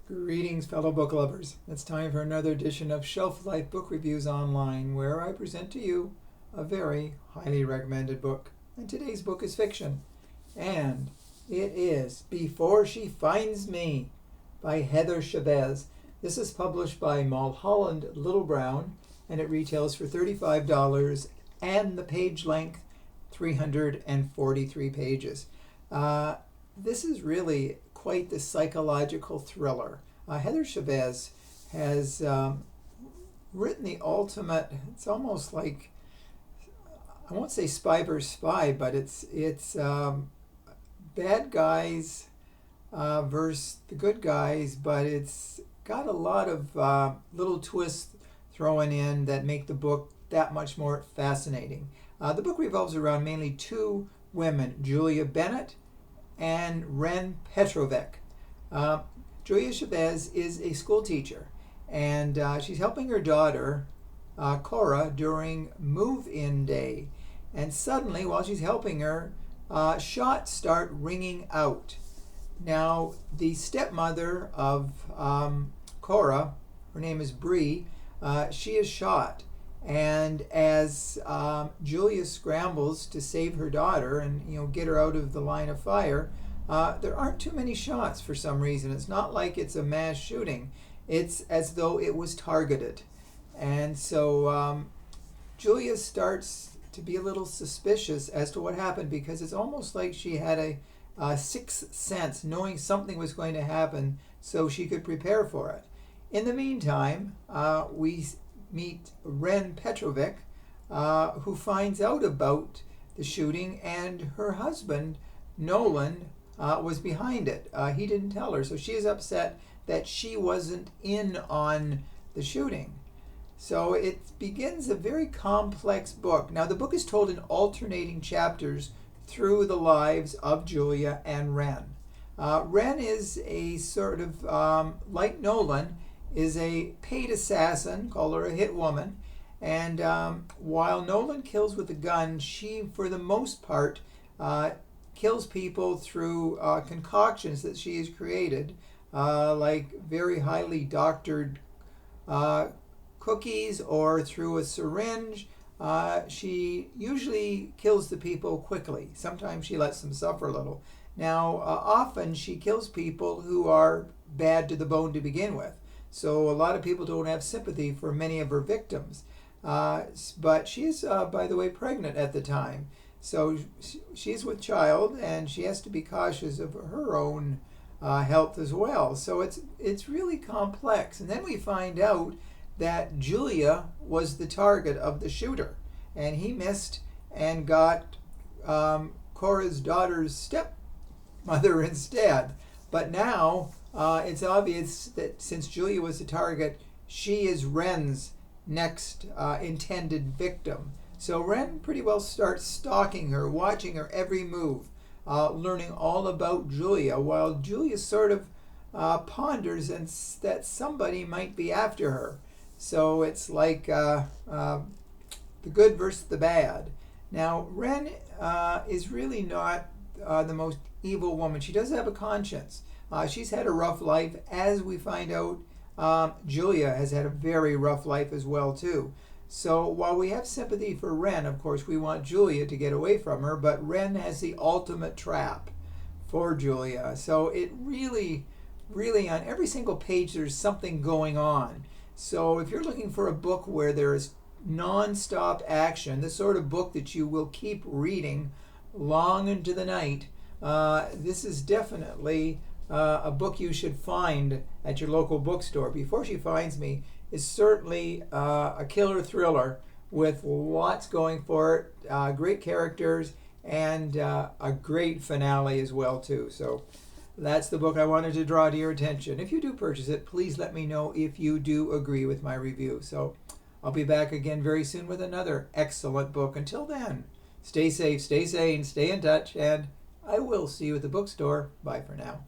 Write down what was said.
Greetings, fellow book lovers. It's time for another edition of Shelf Life Book Reviews Online, where I present to you a very highly recommended book. And today's book is fiction, and it is Before She Finds Me by Heather Chavez. This is published by Mulholland Little Brown, and it retails for $35, and the page length 343 pages. This is really quite the psychological thriller. Heather Chavez has written the ultimate, it's almost like, I won't say spy versus spy, but it's bad guys versus the good guys, but it's got a lot of little twists thrown in that make the book that much more fascinating. The book revolves around mainly two women, Julia Bennett and Ren Petrovic. Julia Chavez is a school teacher, and she's helping her daughter, Cora, during move-in day. And suddenly, while she's helping her, shots start ringing out. Now, the stepmother of Cora, her name is Bree, she is shot. And as Julia scrambles to save her daughter and get her out of the line of fire, there aren't too many shots for some reason. It's not like it's a mass shooting. It's as though it was targeted. And so Julia starts to be a little suspicious as to what happened, because it's almost like she had a sixth sense, knowing something was going to happen so she could prepare for it. In the meantime, we meet Ren Petrovic, who finds out about the shooting, and her husband, Nolan, was behind it. He didn't tell her, so she is upset that she wasn't in on the shooting. So it begins a very complex book. Now, the book is told in alternating chapters through the lives of Julia and Ren. Ren is a sort of, like Nolan, is a paid assassin, call her a hit woman, and while Nolan kills with a gun, she, for the most part, kills people through concoctions that she has created, like very highly doctored cookies, or through a syringe. She usually kills the people quickly. Sometimes she lets them suffer a little. Now, often she kills people who are bad to the bone to begin with. So a lot of people don't have sympathy for many of her victims. But she's, by the way, pregnant at the time. So she's with child, and she has to be cautious of her own health as well. So it's really complex. And then we find out that Julia was the target of the shooter, and he missed and got Cora's daughter's stepmother instead. But now it's obvious that since Julia was the target, she is Ren's next intended victim. So Ren pretty well starts stalking her, watching her every move, learning all about Julia, while Julia sort of ponders that somebody might be after her. So it's like the good versus the bad. Now, Ren is really not the most evil woman. She does have a conscience. She's had a rough life. As we find out, Julia has had a very rough life as well, too. So while we have sympathy for Ren, of course, we want Julia to get away from her, but Ren has the ultimate trap for Julia. So it really, on every single page, there's something going on. So if you're looking for a book where there is non-stop action, the sort of book that you will keep reading long into the night, this is definitely a book you should find at your local bookstore. Before She Finds Me is certainly a killer thriller with lots going for it, great characters, and a great finale as well, too. So that's the book I wanted to draw to your attention. If you do purchase it, please let me know if you do agree with my review. So I'll be back again very soon with another excellent book. Until then, stay safe, stay sane, stay in touch, and I will see you at the bookstore. Bye for now.